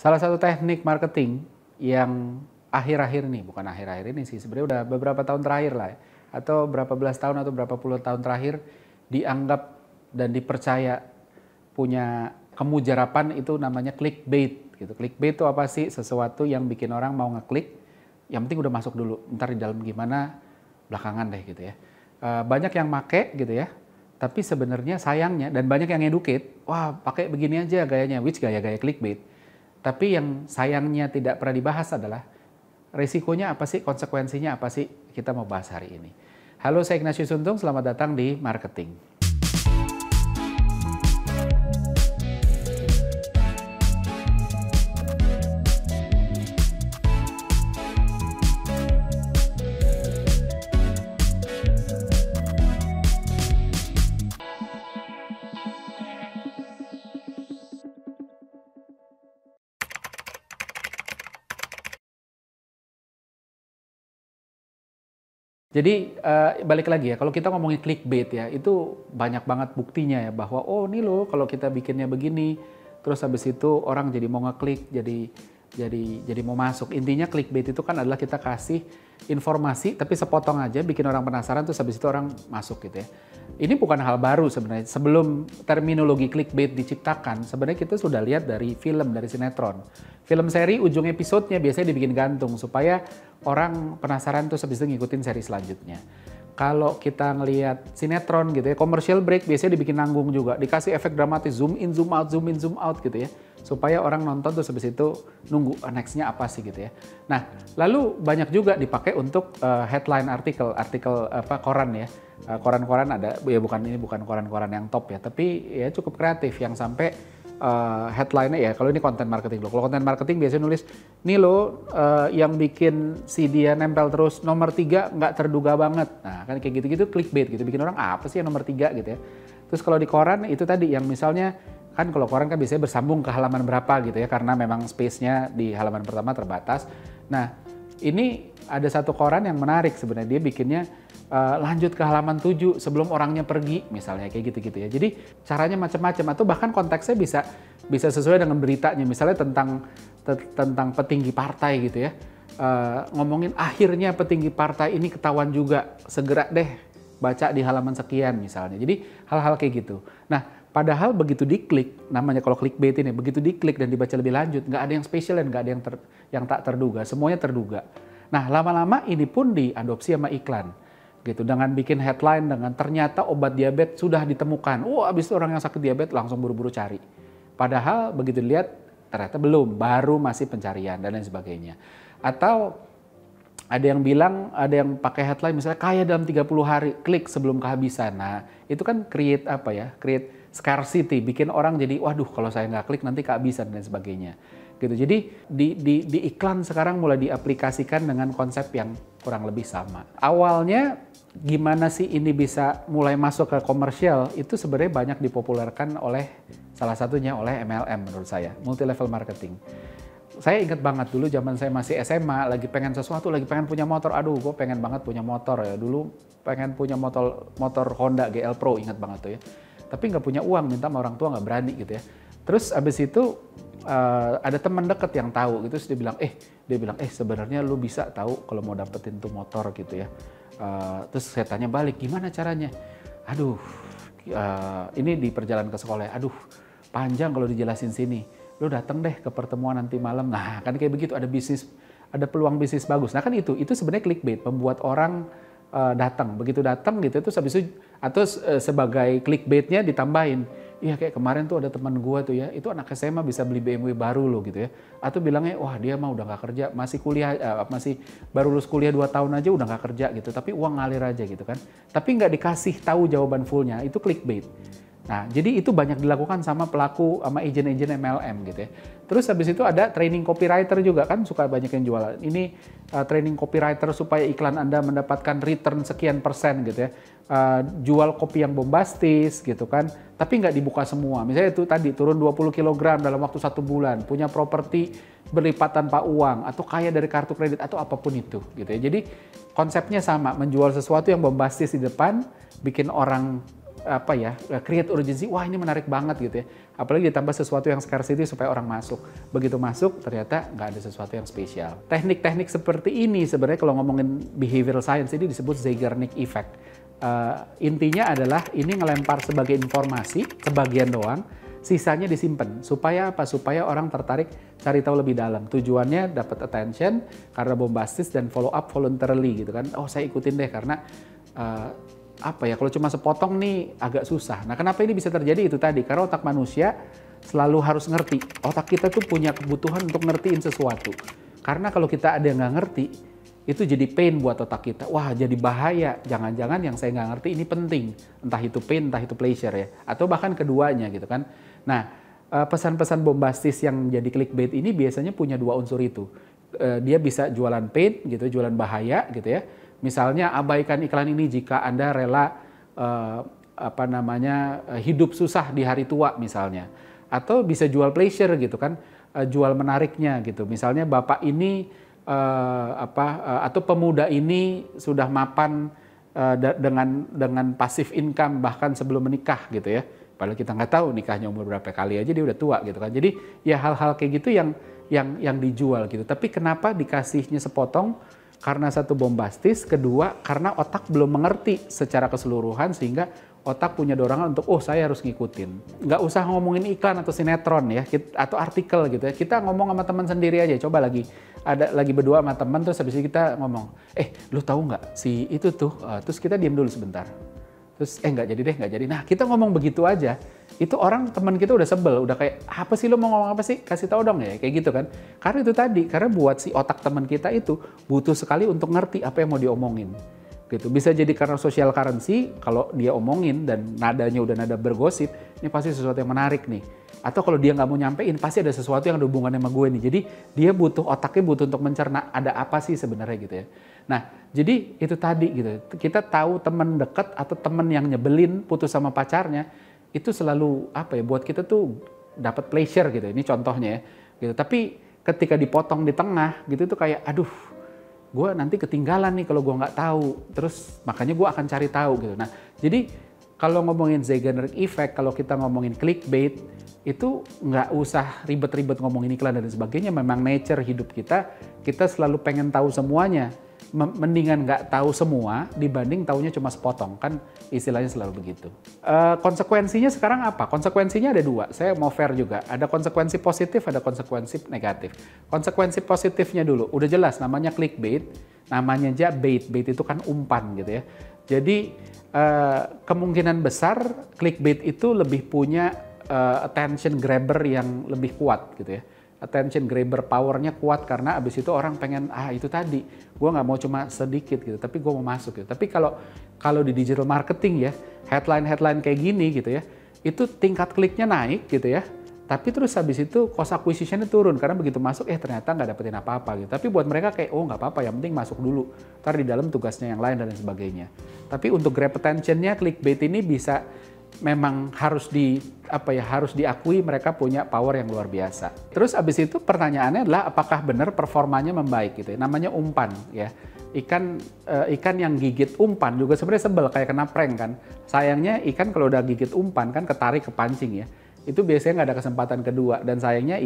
Salah satu teknik marketing yang akhir-akhir ini, bukan akhir-akhir ini sih, sebenarnya udah beberapa tahun terakhir lah, atau berapa belas tahun atau berapa puluh tahun terakhir dianggap dan dipercaya punya kemujarapan itu namanya clickbait gitu. Clickbait itu apa sih? Sesuatu yang bikin orang mau ngeklik, yang penting udah masuk dulu, ntar di dalam gimana belakangan deh gitu ya. Banyak yang make gitu ya, tapi sebenarnya sayangnya dan banyak yang educate, wah pakai begini aja gayanya, which gaya-gaya clickbait. Tapi yang sayangnya tidak pernah dibahas adalah resikonya apa sih, konsekuensinya apa sih, kita mau bahas hari ini. Halo, saya Ignatius Untung, selamat datang di Marketing. Jadi balik lagi ya, kalau kita ngomongin clickbait ya, itu banyak banget buktinya ya bahwa oh ini loh kalau kita bikinnya begini, terus habis itu orang jadi mau ngeklik, jadi mau masuk. Intinya clickbait itu kan adalah kita kasih informasi tapi sepotong aja, bikin orang penasaran terus habis itu orang masuk gitu ya. Ini bukan hal baru sebenarnya. Sebelum terminologi clickbait diciptakan, sebenarnya kita sudah lihat dari film, dari sinetron. Film seri ujung episodenya biasanya dibikin gantung supaya orang penasaran terus habis itu ngikutin seri selanjutnya. Kalau kita ngelihat sinetron gitu ya, commercial break biasanya dibikin nanggung juga, dikasih efek dramatis, zoom in, zoom out, zoom in, zoom out gitu ya, supaya orang nonton terus habis itu nunggu nextnya apa sih gitu ya. Nah, lalu banyak juga dipakai untuk headline artikel apa koran ya, koran-koran ada, ya bukan koran-koran yang top ya, tapi ya cukup kreatif yang sampai headline-nya ya, kalau ini konten marketing loh. Kalau konten marketing biasanya nulis, nih lo yang bikin si dia nempel terus nomor 3 nggak terduga banget. Nah kan kayak gitu-gitu clickbait gitu, bikin orang apa sih yang nomor 3 gitu ya. Terus kalau di koran itu tadi yang misalnya, kan kalau koran kan biasanya bersambung ke halaman berapa gitu ya, karena memang space-nya di halaman pertama terbatas. Nah ini ada satu koran yang menarik sebenarnya, dia bikinnya lanjut ke halaman 7 sebelum orangnya pergi misalnya, kayak gitu-gitu ya. Jadi caranya macam-macam atau bahkan konteksnya bisa sesuai dengan beritanya, misalnya tentang petinggi partai gitu ya. Ngomongin akhirnya petinggi partai ini ketahuan juga, segera deh baca di halaman sekian misalnya. Jadi hal-hal kayak gitu. Nah, padahal begitu diklik, namanya kalau clickbait ini, begitu diklik dan dibaca lebih lanjut, nggak ada yang spesial dan nggak ada yang tak terduga, semuanya terduga. Nah, lama-lama ini pun diadopsi sama iklan. Gitu, dengan bikin headline dengan ternyata obat diabetes sudah ditemukan. Abis itu orang yang sakit diabetes langsung buru-buru cari. Padahal begitu dilihat ternyata belum, baru masih pencarian dan lain sebagainya. Atau ada yang bilang, ada yang pakai headline misalnya kaya dalam 30 hari, klik sebelum kehabisan. Nah, itu kan create apa ya? Create scarcity, bikin orang jadi waduh kalau saya nggak klik nanti kehabisan dan sebagainya. Gitu. Jadi di iklan sekarang mulai diaplikasikan dengan konsep yang kurang lebih sama. Awalnya gimana sih ini bisa mulai masuk ke komersial, itu sebenarnya banyak dipopulerkan oleh salah satunya oleh MLM menurut saya, multi level marketing. Saya ingat banget dulu zaman saya masih SMA, lagi pengen sesuatu, lagi pengen punya motor. Aduh, gue pengen banget punya motor ya. Dulu pengen punya motor Honda GL Pro, ingat banget tuh ya. Tapi nggak punya uang, minta sama orang tua nggak berani gitu ya. Terus abis itu ada teman deket yang tahu gitu, terus dia bilang sebenarnya lu bisa tahu kalau mau dapetin tuh motor gitu ya. Terus saya tanya balik, gimana caranya? Aduh, ini di perjalanan ke sekolah ya. Aduh, panjang kalau dijelasin sini. Lu datang deh ke pertemuan nanti malam. Nah, kan kayak begitu, ada peluang bisnis bagus. Nah, kan itu sebenarnya clickbait, membuat orang datang. Begitu datang gitu, terus habis itu atau sebagai clickbaitnya ditambahin, iya kayak kemarin tuh ada teman gua tuh ya, itu anak SMA bisa beli BMW baru loh gitu ya. Atau bilangnya, wah dia mah udah nggak kerja, masih kuliah, masih baru lulus kuliah 2 tahun aja udah nggak kerja gitu, tapi uang ngalir aja gitu kan. Tapi nggak dikasih tahu jawaban fullnya, itu clickbait. Nah, jadi itu banyak dilakukan sama pelaku, sama agen-agen MLM gitu ya. Terus habis itu ada training copywriter juga kan, suka banyak yang jualan. Ini training copywriter supaya iklan Anda mendapatkan return sekian persen gitu ya. Jual kopi yang bombastis gitu kan, tapi nggak dibuka semua. Misalnya itu tadi turun 20 kg dalam waktu 1 bulan, punya properti berlipat tanpa uang, atau kaya dari kartu kredit, atau apapun itu gitu ya. Jadi konsepnya sama, menjual sesuatu yang bombastis di depan, bikin orang apa ya, create urgency, wah ini menarik banget gitu ya. Apalagi ditambah sesuatu yang scarcity supaya orang masuk. Begitu masuk ternyata nggak ada sesuatu yang spesial. Teknik-teknik seperti ini sebenarnya kalau ngomongin behavioral science ini disebut Zeigarnik Effect. Intinya adalah ini ngelempar sebagai informasi, sebagian doang, sisanya disimpan. Supaya apa? Supaya orang tertarik cari tahu lebih dalam. Tujuannya dapat attention karena bombastis dan follow up voluntarily gitu kan. Oh saya ikutin deh karena apa ya, kalau cuma sepotong nih agak susah. Nah kenapa ini bisa terjadi itu tadi, karena otak manusia selalu harus ngerti. Otak kita tuh punya kebutuhan untuk ngertiin sesuatu. Karena kalau kita ada yang nggak ngerti, itu jadi pain buat otak kita. Wah jadi bahaya, jangan-jangan yang saya nggak ngerti ini penting. Entah itu pain, entah itu pleasure ya. Atau bahkan keduanya gitu kan. Nah pesan-pesan bombastis yang jadi clickbait ini biasanya punya dua unsur itu. Dia bisa jualan pain gitu, jualan bahaya gitu ya. Misalnya abaikan iklan ini jika Anda rela hidup susah di hari tua misalnya. Atau bisa jual pleasure gitu kan, jual menariknya gitu. Misalnya bapak ini atau pemuda ini sudah mapan dengan passive income bahkan sebelum menikah gitu ya. Padahal kita nggak tahu nikahnya umur berapa, kali aja dia udah tua gitu kan. Jadi ya hal-hal kayak gitu yang dijual gitu. Tapi kenapa dikasihnya sepotong? Karena satu bombastis, kedua karena otak belum mengerti secara keseluruhan sehingga otak punya dorongan untuk saya harus ngikutin. Nggak usah ngomongin iklan atau sinetron ya, atau artikel gitu ya. Kita ngomong sama teman sendiri aja. Coba lagi berdua sama teman terus habis itu kita ngomong, lu tahu nggak si itu tuh, terus kita diam dulu sebentar. Terus nggak jadi. Nah kita ngomong begitu aja, itu orang teman kita udah sebel, udah kayak apa sih lo mau ngomong apa sih, kasih tahu dong ya, kayak gitu kan. Karena itu tadi, karena buat si otak teman kita itu butuh sekali untuk ngerti apa yang mau diomongin. Gitu. Bisa jadi karena social currency, kalau dia omongin dan nadanya udah nada bergosip, ini pasti sesuatu yang menarik nih. Atau kalau dia nggak mau nyampein, pasti ada sesuatu yang ada hubungannya sama gue nih. Jadi dia otaknya butuh untuk mencerna ada apa sih sebenarnya gitu ya. Nah, jadi itu tadi gitu. Kita tahu teman dekat atau teman yang nyebelin putus sama pacarnya, itu selalu buat kita tuh dapat pleasure gitu. Ini contohnya ya. Gitu. Tapi ketika dipotong di tengah gitu itu kayak aduh, gue nanti ketinggalan nih kalau gue nggak tahu. Terus makanya gue akan cari tahu gitu. Nah, jadi kalau ngomongin Zeigarnik Effect, kalau kita ngomongin clickbait, itu nggak usah ribet-ribet ngomongin iklan dan sebagainya. Memang nature hidup kita selalu pengen tahu semuanya. Mendingan nggak tahu semua dibanding taunya cuma sepotong, kan istilahnya selalu begitu. Konsekuensinya sekarang apa? Konsekuensinya ada dua, saya mau fair juga. Ada konsekuensi positif, ada konsekuensi negatif. Konsekuensi positifnya dulu, udah jelas namanya clickbait, namanya aja bait itu kan umpan gitu ya. Jadi kemungkinan besar clickbait itu lebih punya attention grabber yang lebih kuat gitu ya. Attention grabber powernya kuat karena abis itu orang pengen itu tadi, gue nggak mau cuma sedikit gitu, tapi gue mau masuk gitu. Tapi kalau di digital marketing ya, headline kayak gini gitu ya, itu tingkat kliknya naik gitu ya, tapi terus habis itu cost acquisitionnya turun karena begitu masuk ternyata nggak dapetin apa-apa gitu. Tapi buat mereka kayak nggak apa-apa, yang penting masuk dulu, ntar di dalam tugasnya yang lain dan sebagainya. Tapi untuk grab attentionnya clickbait ini bisa memang harus diakui mereka punya power yang luar biasa. Terus abis itu pertanyaannya adalah apakah benar performanya membaik gitu ya. Namanya umpan ya. Ikan yang gigit umpan juga sebenarnya sebel kayak kena prank kan. Sayangnya ikan kalau udah gigit umpan kan ketarik kepancing ya. Itu biasanya nggak ada kesempatan kedua dan sayangnya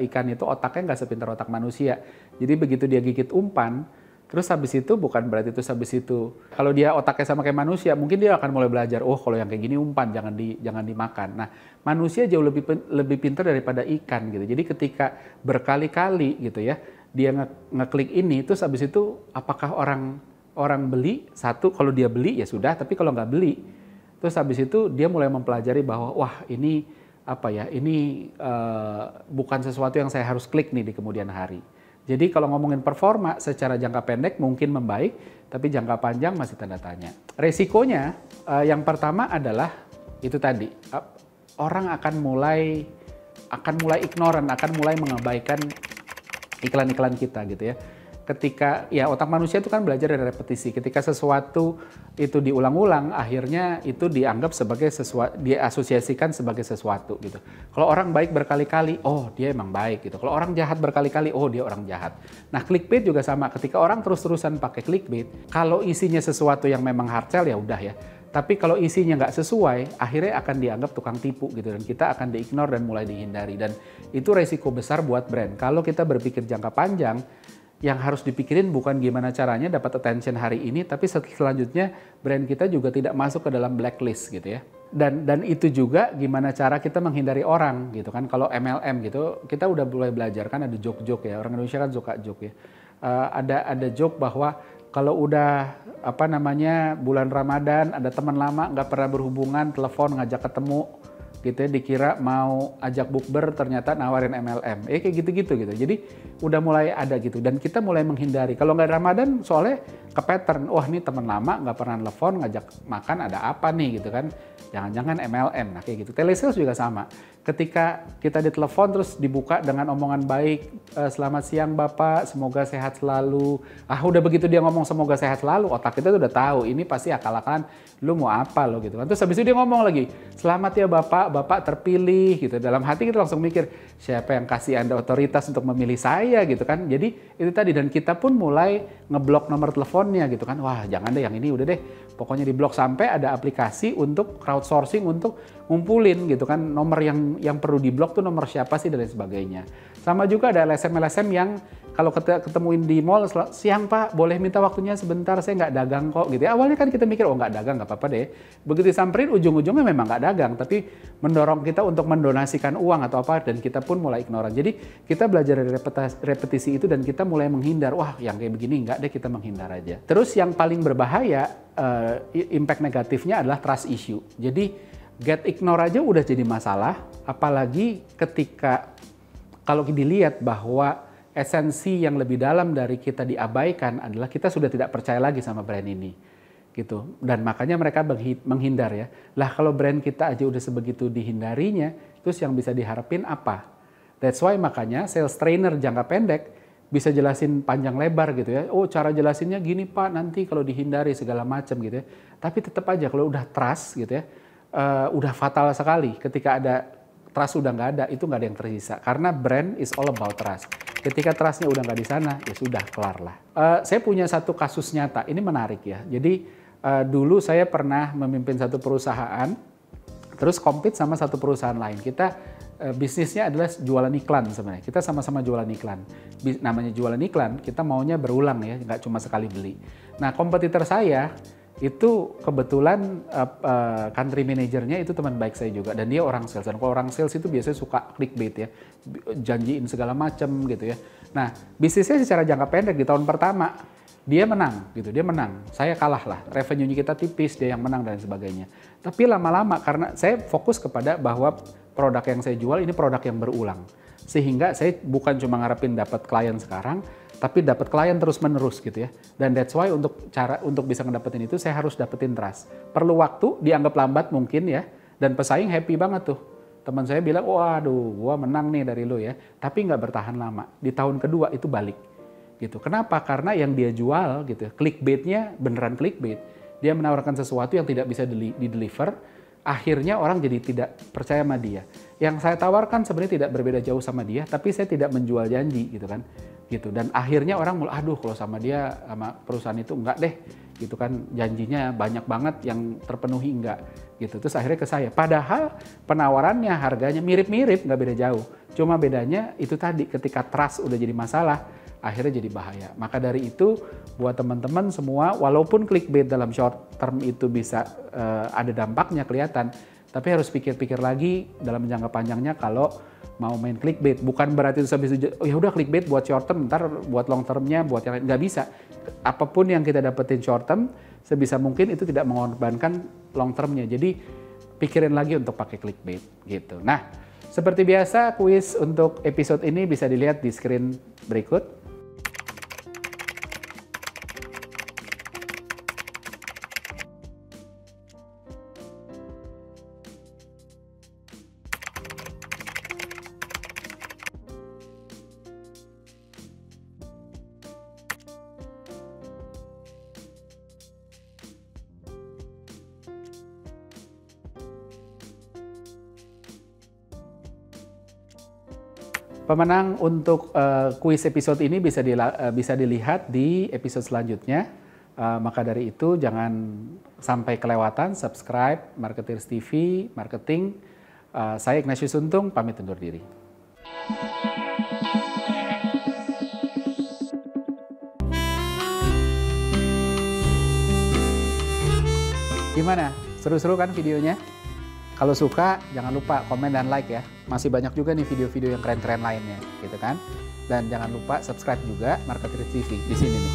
ikan itu otaknya nggak sepintar otak manusia. Jadi begitu dia gigit umpan, terus habis itu bukan berarti habis itu kalau dia otaknya sama kayak manusia, mungkin dia akan mulai belajar, kalau yang kayak gini umpan jangan dimakan. Nah, manusia jauh lebih pintar daripada ikan gitu. Jadi ketika berkali-kali gitu ya, dia ngeklik ini, terus habis itu apakah orang beli? Satu, kalau dia beli ya sudah, tapi kalau nggak beli, terus habis itu dia mulai mempelajari bahwa wah ini bukan sesuatu yang saya harus klik nih di kemudian hari. Jadi kalau ngomongin performa secara jangka pendek mungkin membaik, tapi jangka panjang masih tanda tanya. Resikonya yang pertama adalah itu tadi, orang akan mulai ignoran, akan mulai mengabaikan iklan-iklan kita gitu ya. ketika ya otak manusia itu kan belajar dari repetisi. Ketika sesuatu itu diulang-ulang, akhirnya itu dianggap sebagai sesuatu, diasosiasikan sebagai sesuatu gitu. Kalau orang baik berkali-kali, oh dia emang baik gitu. Kalau orang jahat berkali-kali, oh dia orang jahat. Nah, clickbait juga sama. Ketika orang terus-terusan pakai clickbait, kalau isinya sesuatu yang memang hard sell ya udah ya. Tapi kalau isinya nggak sesuai, akhirnya akan dianggap tukang tipu gitu, dan kita akan di-ignore dan mulai dihindari. Dan itu resiko besar buat brand. Kalau kita berpikir jangka panjang, yang harus dipikirin bukan gimana caranya dapat attention hari ini, tapi selanjutnya brand kita juga tidak masuk ke dalam blacklist gitu ya. Dan itu juga gimana cara kita menghindari orang gitu kan. Kalau MLM gitu, kita udah mulai belajar kan, ada joke-joke ya. Orang Indonesia kan suka joke ya. Ada joke bahwa kalau udah bulan Ramadan, ada teman lama nggak pernah berhubungan, telepon ngajak ketemu gitu ya, dikira mau ajak bukber, ternyata nawarin MLM. Kayak gitu-gitu gitu. Jadi udah mulai ada gitu, dan kita mulai menghindari. Kalau nggak Ramadan soalnya ke pattern, wah ini teman lama nggak pernah telepon, ngajak makan, ada apa nih gitu kan. Jangan-jangan MLM. Nah kayak gitu. Telesales juga sama. Ketika kita ditelepon terus dibuka dengan omongan baik, selamat siang Bapak, semoga sehat selalu. Udah begitu dia ngomong semoga sehat selalu, otak kita tuh udah tahu ini pasti akal-akalan, lu mau apa lo gitu kan. Terus habis itu dia ngomong lagi, selamat ya Bapak terpilih gitu. Dalam hati kita langsung mikir, siapa yang kasih Anda otoritas untuk memilih saya gitu kan. Jadi itu tadi, dan kita pun mulai ngeblok nomor teleponnya gitu kan. Wah jangan deh yang ini, udah deh pokoknya diblok, sampai ada aplikasi untuk crowdsourcing untuk ngumpulin gitu kan nomor yang perlu diblok tuh nomor siapa sih dan lain sebagainya. Sama juga ada LSM yang kalau ketemuin di mall, siang Pak boleh minta waktunya sebentar, saya nggak dagang kok gitu ya. Awalnya kan kita mikir oh nggak dagang nggak apa-apa deh. Begitu disamperin ujung-ujungnya memang nggak dagang, tapi mendorong kita untuk mendonasikan uang atau apa, dan kita pun mulai ignoran. Jadi kita belajar dari repetisi itu dan kita mulai menghindar. Wah yang kayak begini nggak deh, kita menghindar aja. Terus yang paling berbahaya, impact negatifnya adalah trust issue. Jadi get ignore aja udah jadi masalah, apalagi ketika kalau dilihat bahwa esensi yang lebih dalam dari kita diabaikan adalah kita sudah tidak percaya lagi sama brand ini gitu, dan makanya mereka menghindar ya. Lah kalau brand kita aja udah sebegitu dihindarinya, terus yang bisa diharapin apa? That's why makanya sales trainer jangka pendek bisa jelasin panjang lebar gitu ya. Oh cara jelasinnya gini Pak, nanti kalau dihindari segala macam gitu ya. Tapi tetap aja kalau udah trust gitu ya, udah fatal sekali. Ketika ada trust udah nggak ada, itu nggak ada yang tersisa. Karena brand is all about trust. Ketika trustnya udah nggak di sana, ya sudah kelar lah. Saya punya satu kasus nyata, ini menarik ya. Jadi dulu saya pernah memimpin satu perusahaan, terus compete sama satu perusahaan lain. Kita bisnisnya adalah jualan iklan sebenarnya. Kita sama-sama jualan iklan. Namanya jualan iklan, kita maunya berulang ya, nggak cuma sekali beli. Nah kompetitor saya itu kebetulan country manajernya itu teman baik saya juga, dan dia orang sales. Dan kalau orang sales itu biasanya suka clickbait ya, janjiin segala macam gitu ya. Nah bisnisnya secara jangka pendek di tahun pertama dia menang gitu, dia menang, saya kalah lah, revenue-nya kita tipis, dia yang menang dan sebagainya. Tapi lama-lama karena saya fokus kepada bahwa produk yang saya jual ini produk yang berulang, sehingga saya bukan cuma ngarepin dapat klien sekarang, tapi dapat klien terus-menerus gitu ya. Dan that's why untuk bisa ngedapetin itu saya harus dapetin trust. Perlu waktu, dianggap lambat mungkin ya, dan pesaing happy banget tuh. Teman saya bilang, waduh gua menang nih dari lo ya, tapi nggak bertahan lama. Di tahun kedua itu balik gitu. Kenapa? Karena yang dia jual gitu, clickbaitnya beneran clickbait. Dia menawarkan sesuatu yang tidak bisa di-deliver, akhirnya orang jadi tidak percaya sama dia. Yang saya tawarkan sebenarnya tidak berbeda jauh sama dia, tapi saya tidak menjual janji gitu kan. Gitu. Dan akhirnya orang mulai, aduh kalau sama dia, sama perusahaan itu enggak deh gitu kan, janjinya banyak banget yang terpenuhi enggak gitu. Terus akhirnya ke saya, padahal penawarannya harganya mirip-mirip, nggak beda jauh, cuma bedanya itu tadi, ketika trust udah jadi masalah akhirnya jadi bahaya. Maka dari itu buat teman-teman semua, walaupun clickbait dalam short term itu bisa ada dampaknya kelihatan, tapi harus pikir-pikir lagi dalam jangka panjangnya kalau mau main clickbait. Bukan berarti habis itu oh ya udah clickbait buat short term, ntar buat long termnya buat yang lain, nggak bisa. Apapun yang kita dapetin short term sebisa mungkin itu tidak mengorbankan long termnya. Jadi pikirin lagi untuk pakai clickbait gitu. Nah seperti biasa kuis untuk episode ini bisa dilihat di screen berikut. Pemenang untuk kuis episode ini bisa dilihat di episode selanjutnya. Maka dari itu jangan sampai kelewatan subscribe Marketeers TV Marketing. Saya Ignatius Untung pamit undur diri. Gimana? Seru-seru kan videonya? Kalau suka, jangan lupa komen dan like ya. Masih banyak juga nih video-video yang keren-keren lainnya, gitu kan? Dan jangan lupa subscribe juga Marketeers TV di sini nih.